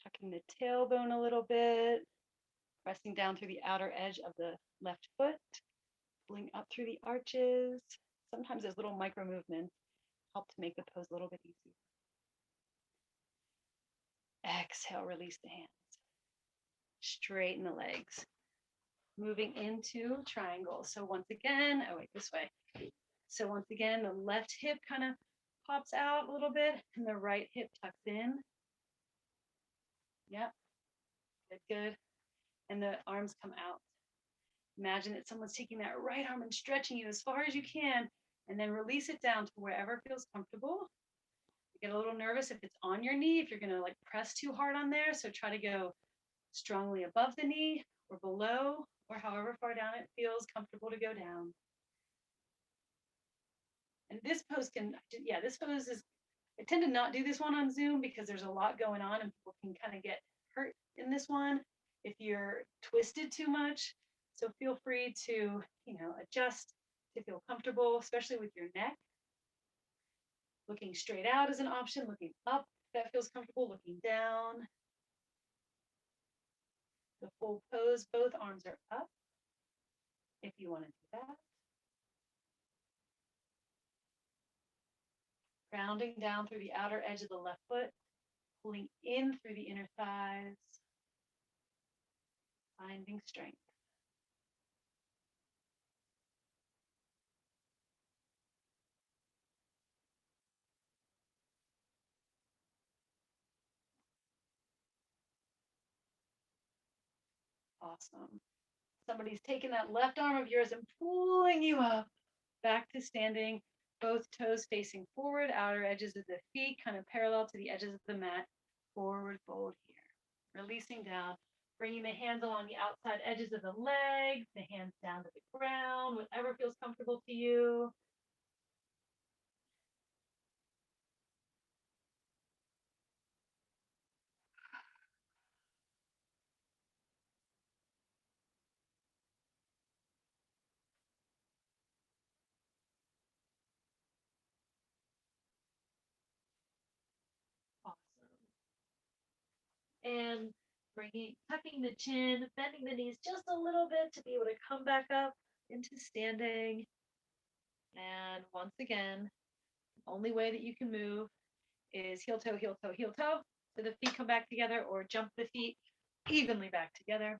[SPEAKER 1] Tucking the tailbone a little bit, pressing down through the outer edge of the left foot, pulling up through the arches. Sometimes those little micro movements help to make the pose a little bit easier. Exhale, release the hands. Straighten the legs. Moving into triangle. So once again, this way. So once again, the left hip kind of pops out a little bit and the right hip tucks in. Yep, good. And the arms come out. Imagine that someone's taking that right arm and stretching you as far as you can, and then release it down to wherever feels comfortable. You get a little nervous if it's on your knee, if you're gonna like press too hard on there. So try to go strongly above the knee or below, or however far down it feels comfortable to go down. And this pose this pose is, I tend to not do this one on Zoom because there's a lot going on and people can kind of get hurt in this one if you're twisted too much. So feel free to, adjust to feel comfortable, especially with your neck. Looking straight out is an option, looking up, if that feels comfortable, looking down. The full pose, both arms are up if you want to do that. Grounding down through the outer edge of the left foot, pulling in through the inner thighs, finding strength. Awesome. Somebody's taking that left arm of yours and pulling you up back to standing, both toes facing forward, outer edges of the feet kind of parallel to the edges of the mat. Forward fold here. Releasing down, bringing the hands along the outside edges of the legs, the hands down to the ground, whatever feels comfortable to you. Awesome. And tucking the chin, bending the knees just a little bit to be able to come back up into standing. And once again, the only way that you can move is heel toe, heel toe, heel toe. So the feet come back together, or jump the feet evenly back together.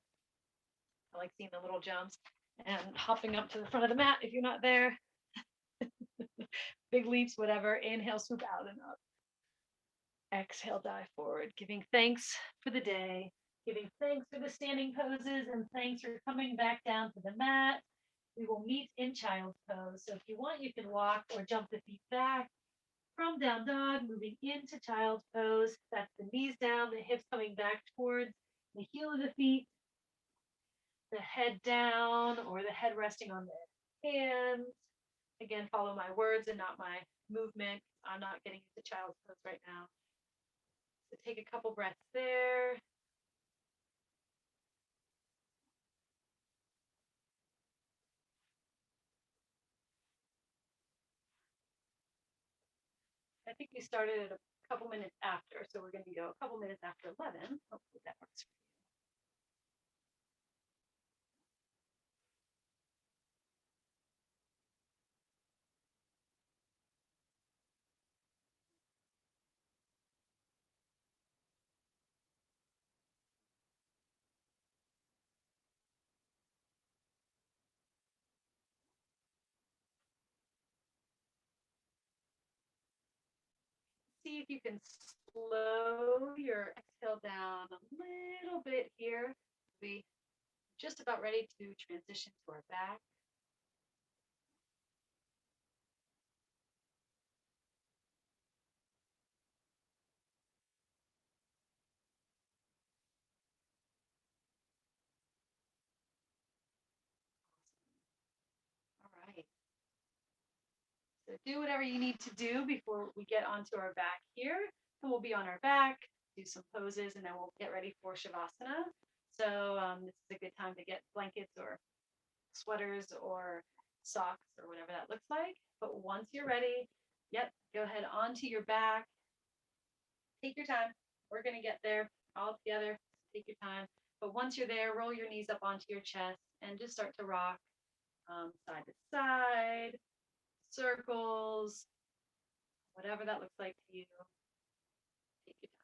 [SPEAKER 1] I like seeing the little jumps and hopping up to the front of the mat if you're not there. Big leaps, whatever. Inhale, swoop out and up. Exhale, dive forward, giving thanks for the day, giving thanks for the standing poses, and thanks for coming back down to the mat. We will meet in child's pose. So if you want, you can walk or jump the feet back from down dog, moving into child's pose. That's the knees down, the hips coming back towards the heel of the feet, the head down or the head resting on the hands. Again, follow my words and not my movement. I'm not getting into child's pose right now. So take a couple breaths there. I think we started at a couple minutes after, so we're going to go a couple minutes after 11. Hopefully that works for you. See if you can slow your exhale down a little bit here. We just about ready to transition to our back. All right. So do whatever you need to do before we get onto our back here. And we'll be on our back, do some poses, and then we'll get ready for Shavasana. So this is a good time to get blankets or sweaters or socks or whatever that looks like. But once you're ready, yep, go ahead onto your back. Take your time. We're going to get there all together. Take your time. But once you're there, roll your knees up onto your chest and just start to rock side to side, circles, whatever that looks like to you. Take your time.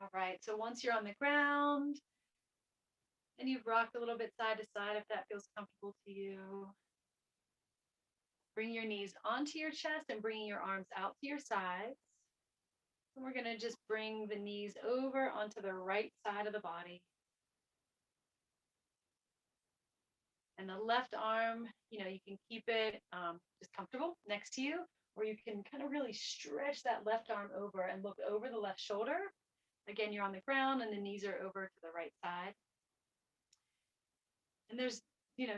[SPEAKER 1] All right. So once you're on the ground and you've rocked a little bit side to side, if that feels comfortable to you, bring your knees onto your chest and bringing your arms out to your sides. And we're going to just bring the knees over onto the right side of the body. And the left arm, you can keep it just comfortable next to you, or you can kind of really stretch that left arm over and look over the left shoulder. Again, you're on the ground and the knees are over to the right side. And there's,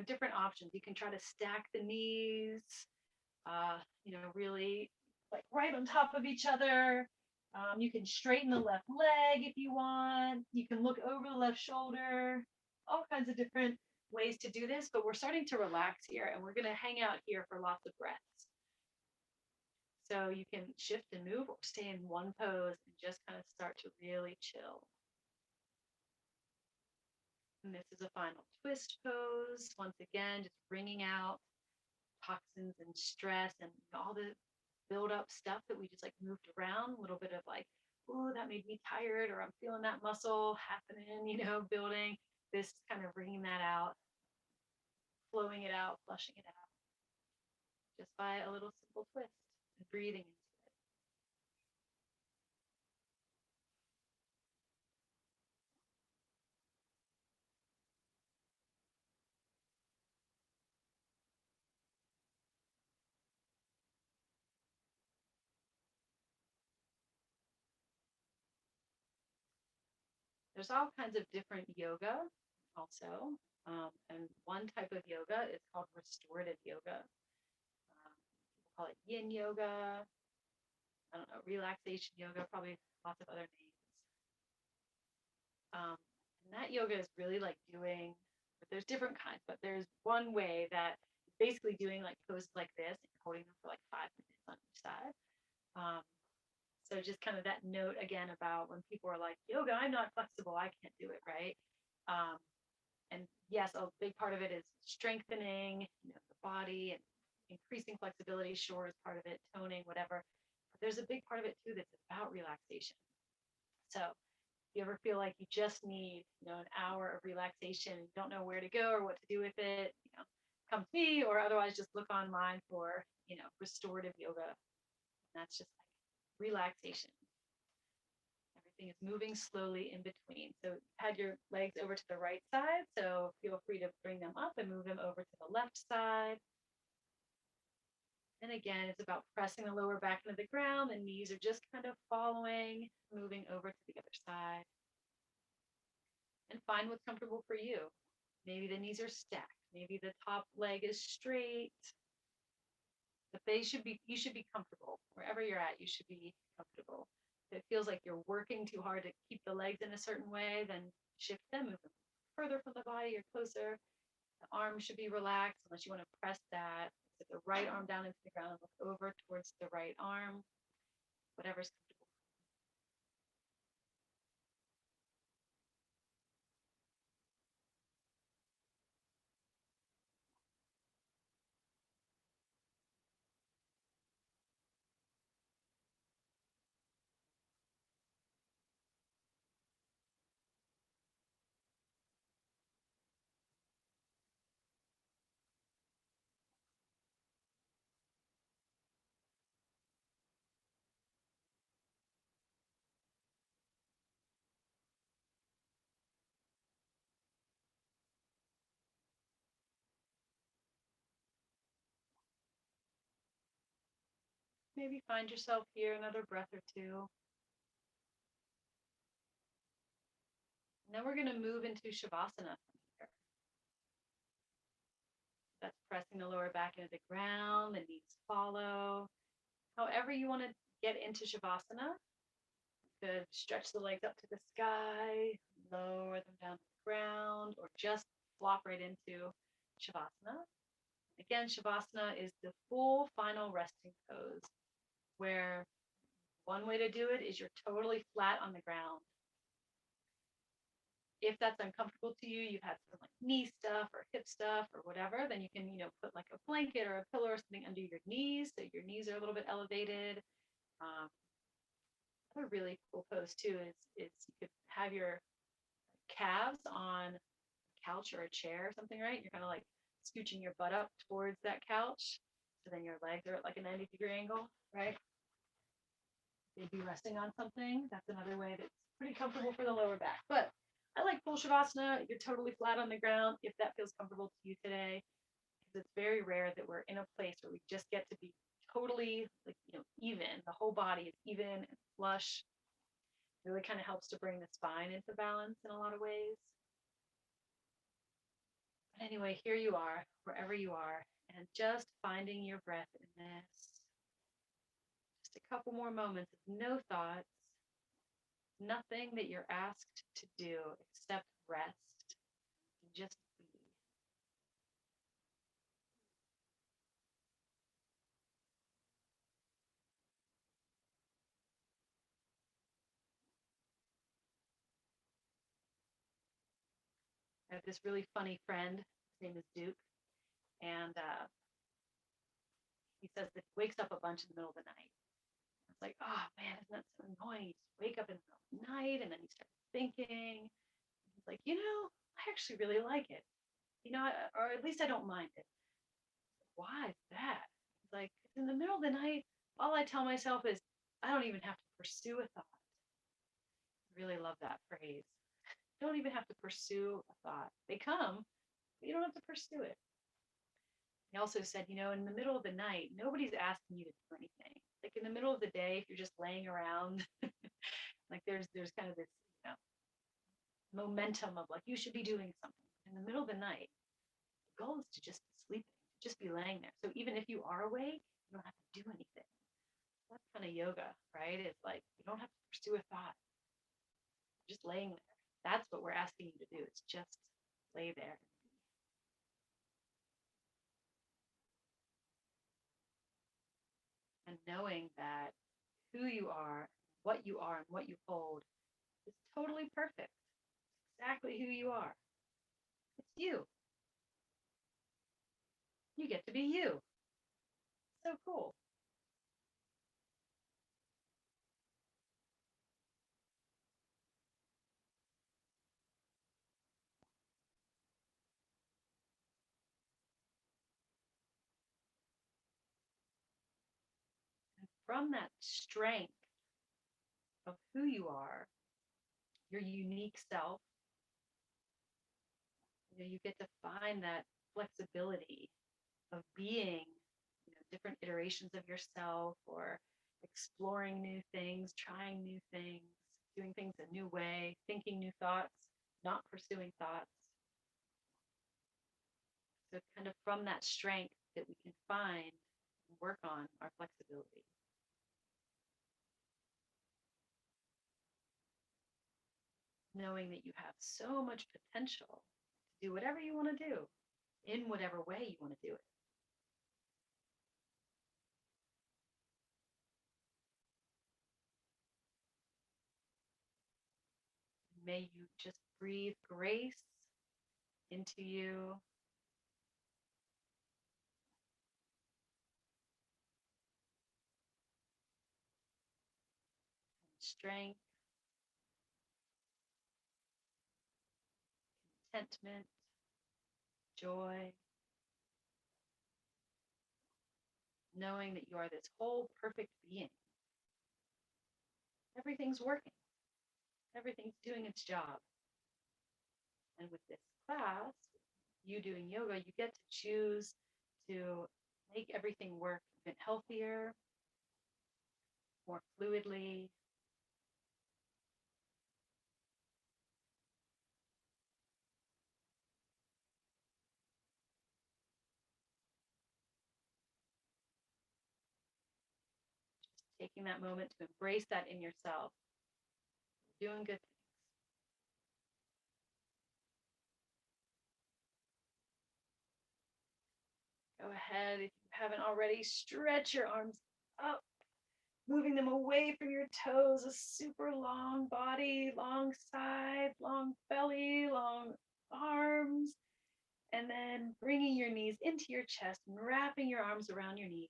[SPEAKER 1] different options. You can try to stack the knees, really like right on top of each other. You can straighten the left leg if you want. You can look over the left shoulder. All kinds of different ways to do this, but we're starting to relax here and we're going to hang out here for lots of breaths. So you can shift and move or stay in one pose and just kind of start to really chill. And this is a final twist pose. Once again, just bringing out toxins and stress and all the build up stuff that we just like moved around, a little bit of like, oh, that made me tired, or I'm feeling that muscle happening, building. This kind of bringing that out, flowing it out, flushing it out, just by a little simple twist and breathing into it. There's all kinds of different yoga also. And one type of yoga is called restorative yoga. People call it yin yoga. I don't know, relaxation yoga, probably lots of other names. And that yoga is really like but there's different kinds, but there's one way that is basically doing like poses like this, holding them for like 5 minutes on each side. Um, so just kind of that note again about when people are like, yoga, I'm not flexible, I can't do it, right? Um, and yes, a big part of it is strengthening, the body and increasing flexibility, sure, is part of it, toning, whatever. But there's a big part of it too that's about relaxation. So if you ever feel like you just need, an hour of relaxation and you don't know where to go or what to do with it, come to me, or otherwise just look online for, restorative yoga. And that's just like relaxation. Everything is moving slowly in between. So head your legs over to the right side. So feel free to bring them up and move them over to the left side. And again, it's about pressing the lower back into the ground. The knees are just kind of following, moving over to the other side. And find what's comfortable for you. Maybe the knees are stacked. Maybe the top leg is straight. But you should be comfortable. Wherever you're at, you should be comfortable. If it feels like you're working too hard to keep the legs in a certain way, then shift them, move them further from the body or closer. The arms should be relaxed unless you want to press that. Put the right arm down into the ground and look over towards the right arm, whatever's comfortable. Maybe find yourself here another breath or two. And then we're going to move into Shavasana from here. That's pressing the lower back into the ground, the knees follow. However you want to get into Shavasana, you could stretch the legs up to the sky, lower them down to the ground, or just flop right into Shavasana. Again, Shavasana is the full final resting pose, where one way to do it is you're totally flat on the ground. If that's uncomfortable to you, you've had some like knee stuff or hip stuff or whatever, then you can, put like a blanket or a pillow or something under your knees so your knees are a little bit elevated. Another really cool pose too is you could have your calves on a couch or a chair or something, right? You're kind of like scooching your butt up towards that couch. So then your legs are at like a 90-degree angle, right? They'd be resting on something. That's another way that's pretty comfortable for the lower back. But I like full Shavasana. You're totally flat on the ground if that feels comfortable to you today. Because it's very rare that we're in a place where we just get to be totally like, even. The whole body is even and flush. It really kind of helps to bring the spine into balance in a lot of ways. But anyway, here you are, wherever you are, and just finding your breath in this. Just a couple more moments of no thoughts, nothing that you're asked to do except rest and just be. I have this really funny friend. His name is Duke, and he says that he wakes up a bunch in the middle of the night. It's like, oh man, isn't that so annoying? You just wake up in the middle of the night and then you start thinking. He's like, I actually really like it. Or at least I don't mind it. Why is that? He's like, in the middle of the night, all I tell myself is, I don't even have to pursue a thought. I really love that phrase. You don't even have to pursue a thought. They come, but you don't have to pursue it. He also said, in the middle of the night, nobody's asking you to do anything. Like in the middle of the day, if you're just laying around, like there's kind of this, momentum of like you should be doing something. In the middle of the night, the goal is to just be sleeping, just be laying there. So even if you are awake, you don't have to do anything. That's kind of yoga, right? It's like you don't have to pursue a thought. You're just laying there. That's what we're asking you to do. It's just lay there. and knowing that who you are, and what you hold is totally perfect. Exactly who you are. It's you. You get to be you. So cool. And from that strength of who you are, your unique self, you get to find that flexibility of being, different iterations of yourself or exploring new things, trying new things, doing things a new way, thinking new thoughts, not pursuing thoughts. So kind of from that strength that we can find and work on our flexibility. Knowing that you have so much potential to do whatever you want to do in whatever way you want to do it. May you just breathe grace into you, strength, contentment, joy, knowing that you are this whole perfect being. Everything's working, everything's doing its job. And with this class, you doing yoga, you get to choose to make everything work a bit healthier, more fluidly. Taking that moment to embrace that in yourself, doing good things. Go ahead, if you haven't already, stretch your arms up, moving them away from your toes, a super long body, long side, long belly, long arms, and then bringing your knees into your chest and wrapping your arms around your knees,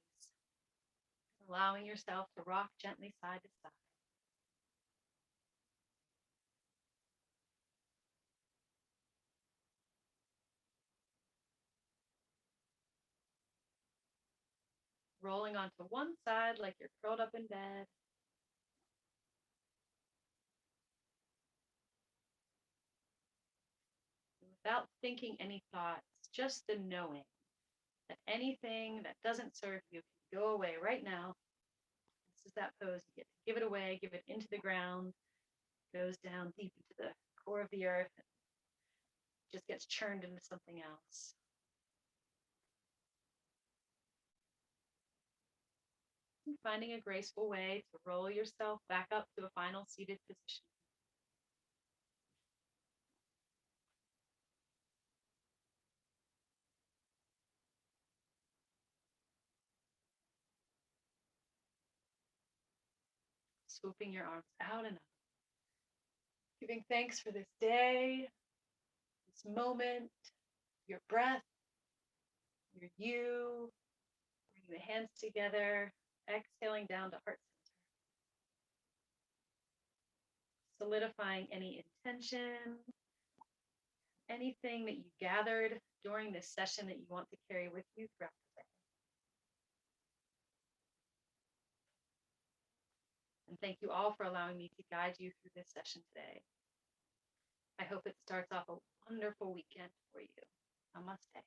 [SPEAKER 1] allowing yourself to rock gently side to side. Rolling onto one side like you're curled up in bed. Without thinking any thoughts, just the knowing that anything that doesn't serve you can go away right now. This is that pose. You get to give it away, give it into the ground, goes down deep into the core of the earth, and just gets churned into something else. And finding a graceful way to roll yourself back up to a final seated position. Swooping your arms out and up. Giving thanks for this day, this moment, your breath, your you. Bringing the hands together, exhaling down to heart center. Solidifying any intention, anything that you gathered during this session that you want to carry with you throughout the day. And thank you all for allowing me to guide you through this session today. I hope it starts off a wonderful weekend for you. Namaste.